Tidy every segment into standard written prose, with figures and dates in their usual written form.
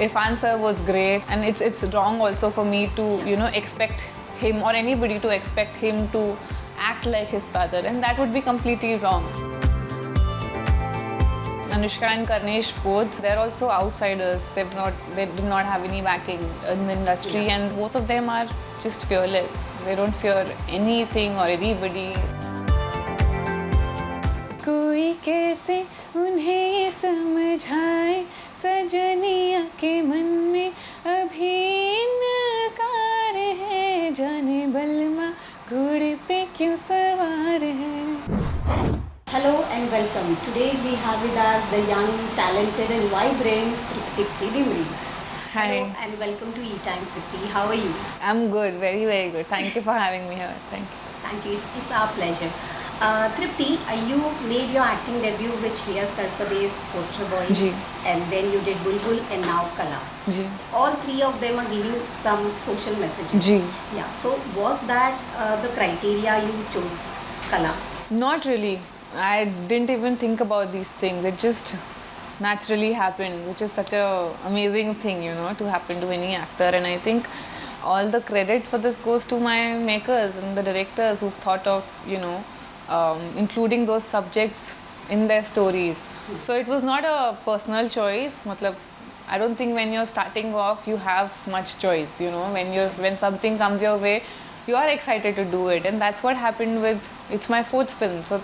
Irfan sir was great, and it's wrong also for me to expect him or anybody to expect him to act like his father, and that would be completely wrong. Anushka and Karnesh both, they're also outsiders. They did not have any backing in the industry, and both of them are just fearless. They don't fear anything or anybody. कोई कैसे उन्हें ये समझाए सजनिया के मन में अभी इनकार है जाने बलमा घोड़े पे क्यों सवार है. Hello and welcome. Today we have with us the young, talented and vibrant Tripti Dimri. Hi. Hello and welcome to ETimes, Tripti. How are you? I'm good, very very good. Thank you for having me here. Thank you. Thank you. It's our pleasure. Tripti, you made your acting debut with Shreya's Tarpade's Poster Boy, and then you did Bulbul and now Qala. All three of them are giving some social messages. Yeah. So was that the criteria you chose Qala? Not really. I didn't even think about these things. It just naturally happened, which is such a amazing thing, to happen to any actor. And I think all the credit for this goes to my makers and the directors who've thought of, including those subjects in their stories. So it was not a personal choice. I don't think when you're starting off you have much choice. When something comes your way, you are excited to do it, and that's what happened with. It's my fourth film, so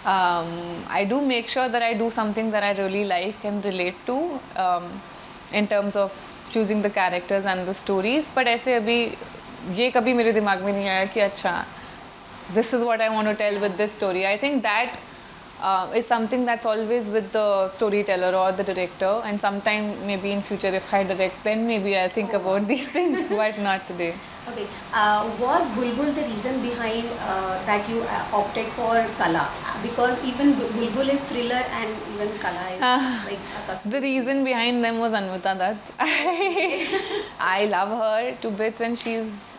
I do make sure that I do something that I really like and relate to, in terms of choosing the characters and the stories. But ऐसे अभी ये कभी मेरे दिमाग में नहीं आया कि अच्छा, this is what I want to tell with this story. I think that is something that's always with the storyteller or the director, and sometime maybe in future if I direct, then maybe I'll think about these things, but not today. Okay. Was Bulbul the reason behind that you opted for Qala? Because even Bulbul is thriller and even Qala is like a suspense. The reason behind them was Anvita Dutt. I love her to bits, and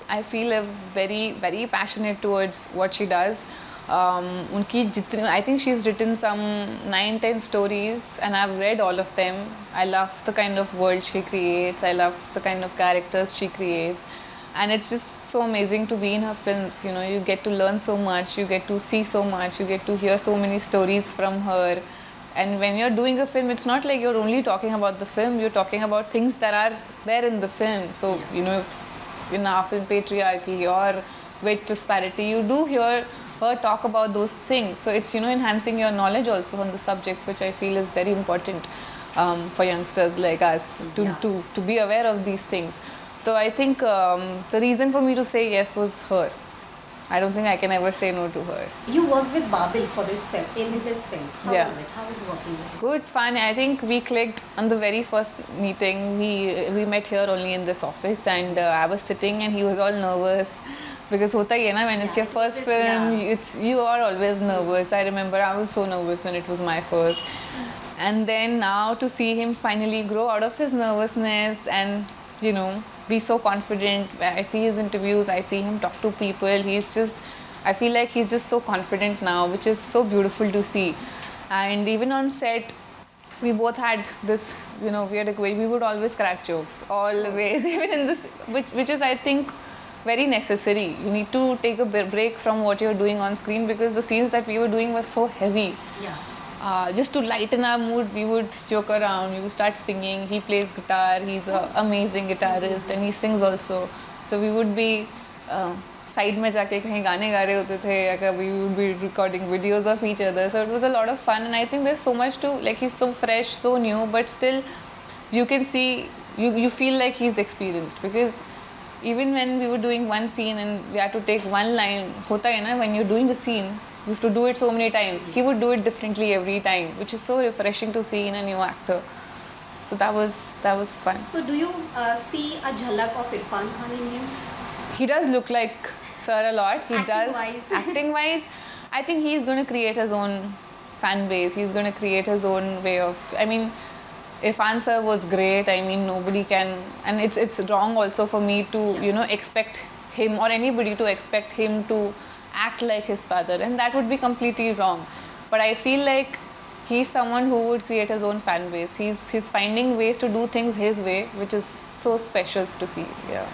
I feel very, very passionate towards what she does. I think she's written some 9-10 stories, and I've read all of them. I love the kind of world she creates. I love the kind of characters she creates. And it's just so amazing to be in her films. You get to learn so much, you get to see so much, you get to hear so many stories from her. And when you're doing a film, it's not like you're only talking about the film, you're talking about things that are there in the film. So, if in our film patriarchy or wage disparity, you do hear her talk about those things. So it's, enhancing your knowledge also on the subjects, which I feel is very important for youngsters like us to be aware of these things. So I think the reason for me to say yes was her. I don't think I can ever say no to her. You worked with Babil for this film, in this film. How was it? How was working with him? Good, fun. I think we clicked on the very first meeting. We met here only in this office, and I was sitting and he was all nervous. Because hota hai na, when it's your first film, you are always nervous. I remember I was so nervous when it was my first. And then now to see him finally grow out of his nervousness and, be so confident. I see his interviews, I see him talk to people. I feel like he's just so confident now, which is so beautiful to see. And even on set, we both had this, weird equation. We would always crack jokes, always, even in this, which is, I think, very necessary. You need to take a break from what you're doing on screen, because the scenes that we were doing were so heavy. Just to lighten our mood, we would joke around, we would start singing. He plays guitar, he's an amazing guitarist, and he sings also. So we would be side में जाके कहीं गाने गा रहे होते थे, या कभी we would be recording videos of each other. So it was a lot of fun, and I think there's so much to, like, he's so fresh, so new, but still you can see, you feel like he's experienced, because even when we were doing one scene and we had to take one line, hota hai na, when you're doing a scene, you have to do it so many times. He would do it differently every time, which is so refreshing to see in a new actor. So that was fun. So do you see a jhalak of Irrfan Khan in him? He does look like Sir a lot. He does. Acting wise, I think he's going to create his own fan base. He's going to create his own way of. I mean, Irrfan sir was great. I mean, nobody can, and it's wrong also for me to expect him or anybody to expect him to act like his father, and that would be completely wrong. But I feel like he's someone who would create his own fan base. He's finding ways to do things his way, which is so special to see. Yeah.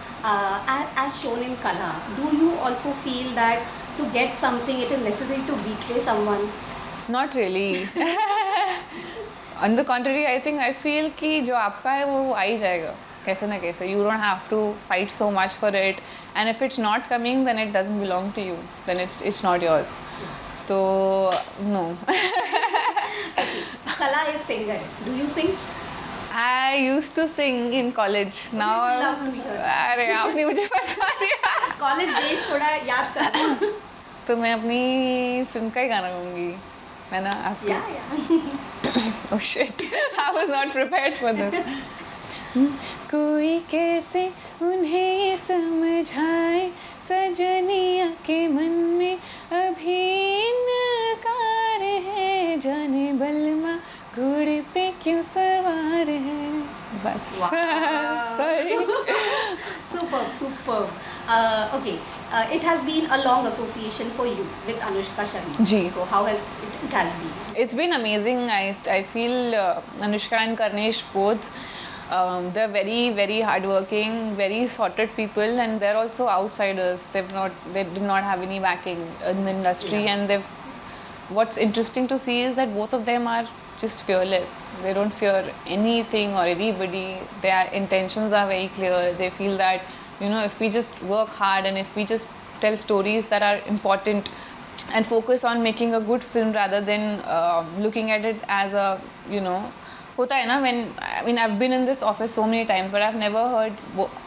As shown in Qala, do you also feel that to get something it is necessary to betray someone? Not really. On the contrary, I feel कि जो आपका है वो आ ही जाएगा कैसे ना कैसे. You don't have to fight so much for it, and if it's not coming, then it doesn't belong to you. Then it's not yours. So no. Qala is singer. Do you sing? I used to sing in college. Now love to hear. अरे आपने मुझे फंसा दिया. College days थोड़ा याद कर. तो मैं अपनी फिल्म का ही गाना गाऊंगी, है ना? आपको? Yeah. Oh shit! I was not prepared for this. कोई कैसे उन्हें ये समझाए सजनिया के मन में अभी इनकार है, जाने बलमा घोड़े पे क्यों सवार है. बस. Sorry. Superb. Okay. It has been a long association for you with Anushka Sharma. Ji. So how has it has been? It's been amazing. I feel Anushka and Karnesh both, they're very, very hardworking, very sorted people, and they're also outsiders. They did not have any backing in the industry, Yeah. and what's interesting to see is that both of them are just fearless. They don't fear anything or anybody. Their intentions are very clear. They feel that, if we just work hard and if we just tell stories that are important and focus on making a good film rather than looking at it as a, होता है ना, when I've been in this office so many times, but I've never heard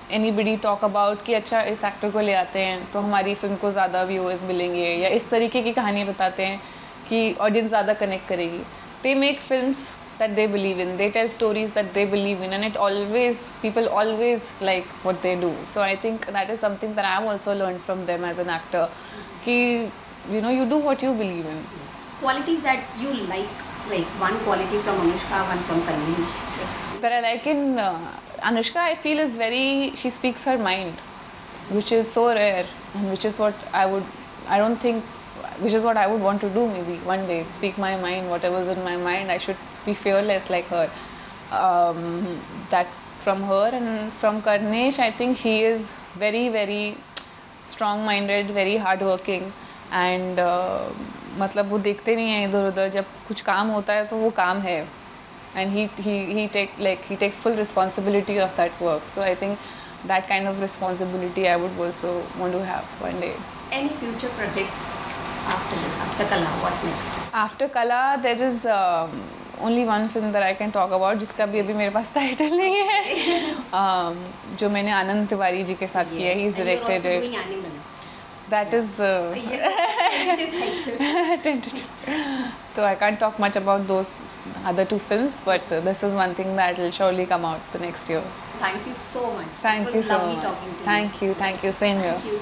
anybody talk about कि अच्छा इस actor को ले आते हैं तो हमारी फिल्म को ज़्यादा व्यूअर्स मिलेंगे, या इस तरीके की कहानी बताते हैं कि ऑडियंस ज़्यादा कनेक्ट करेगी. They make films that they believe in. They tell stories that they believe in, and people always like what they do. So I think that is something that I've also learned from them as an actor. कि you do what you believe in. Qualities that you like one quality from Anushka, one from Karnesh. That I like in Anushka, I feel is she speaks her mind, which is so rare, and which is what which is what I would want to do maybe one day, speak my mind, whatever's in my mind. I should be fearless like her. That from her. And from Karnesh, I think he is very, very strong-minded, very hardworking, and मतलब वो देखते नहीं हैं इधर उधर. जब कुछ काम होता है तो वो काम है, and he takes full responsibility of that work. So I think that kind of responsibility I would also want to have one day. Any future projects after this, after Qala? What's next? After Qala, there is only one film that I can talk about, जिसका भी अभी मेरे पास title नहीं है, जो मैंने आनंद तिवारी जी के साथ किया. He's directed it. Doing Animal. That is tentative. So I can't talk much about those other two films, but this is one thing that will surely come out the next year. Thank you so much. Thank It you was so lovely much. talking to you. Thank you. Same here. Thank you.